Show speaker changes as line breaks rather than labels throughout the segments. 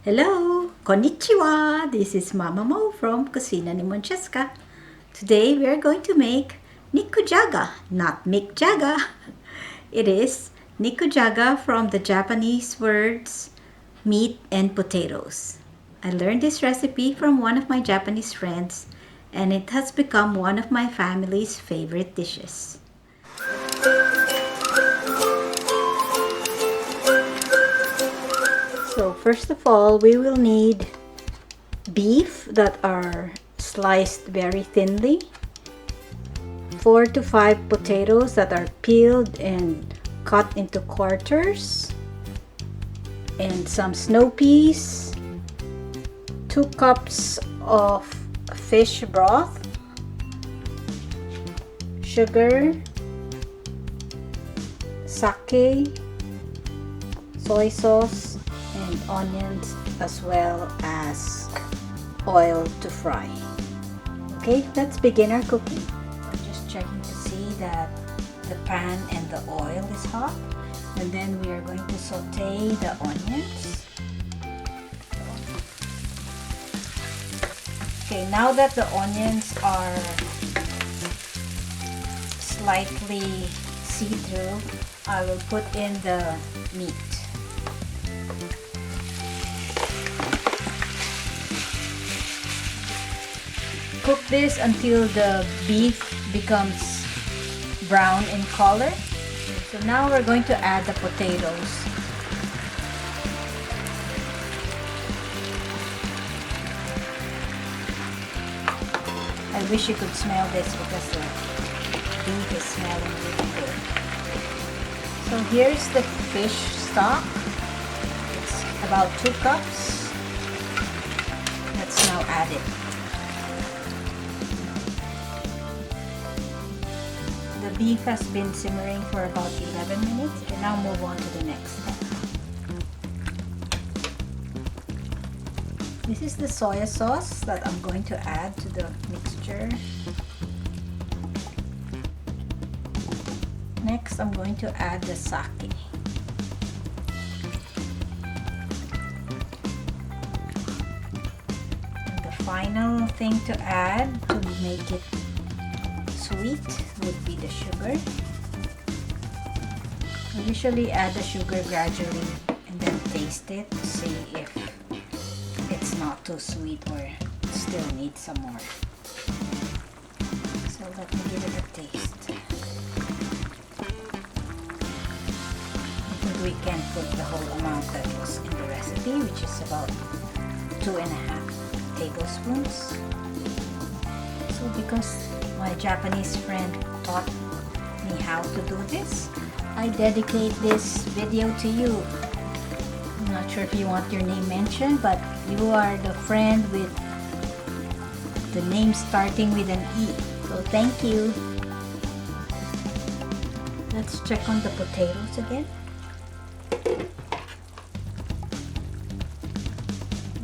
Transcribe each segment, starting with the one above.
Hello, konnichiwa. This is Mama Mo from Kusina ni MonCesCa. Today we are going to make Nikujaga, not Mick Jaga. It is Nikujaga from the Japanese words meat and potatoes. I learned this recipe from one of my Japanese friends and it has become one of my family's favorite dishes. So first of all, we will need beef that are sliced very thinly, 4 to 5 potatoes that are peeled and cut into quarters, and some snow peas, 2 cups of fish broth, sugar, sake, soy sauce, and onions, as well as oil to fry. Okay, let's begin our cooking. I'm just checking to see that the pan and the oil is hot, and then we are going to saute the onions. Okay, now that the onions are slightly see-through, I will put in the meat. Cook this until the beef becomes brown in color. So now we're going to add the potatoes. I wish you could smell this because the beef is smelling really good. So here's the fish stock. It's about 2 cups. Let's now add it. The beef has been simmering for about 11 minutes, and now move on to the next step. This is the soy sauce that I'm going to add to the mixture. Next, I'm going to add the sake. And the final thing to add to make it sweet would be the sugar. I usually add the sugar gradually and then taste it to see if it's not too sweet or still needs some more. So let me give it a taste. I think we can put the whole amount that was in the recipe, which is about 2.5 tablespoons. So because my Japanese friend taught me how to do this, I dedicate this video to you. I'm not sure if you want your name mentioned, but you are the friend with the name starting with an E. So thank you. Let's check on the potatoes again.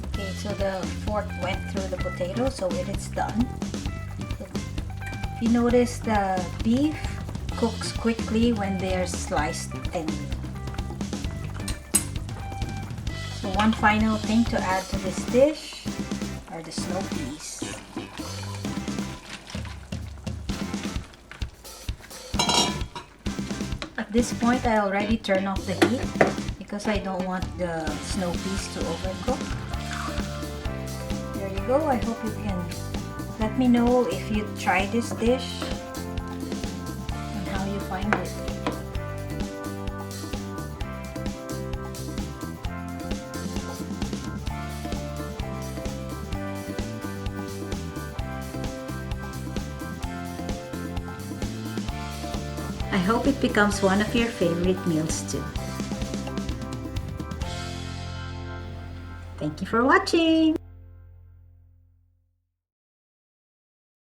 Okay, so the fork went through the potato, so it is done. If you notice, the beef cooks quickly when they are sliced thinly. So one final thing to add to this dish are the snow peas. At this point, I already turn off the heat because I don't want the snow peas to overcook. There you go. I hope you can let me know if you try this dish and how you find it. I hope it becomes one of your favorite meals too. Thank you for watching.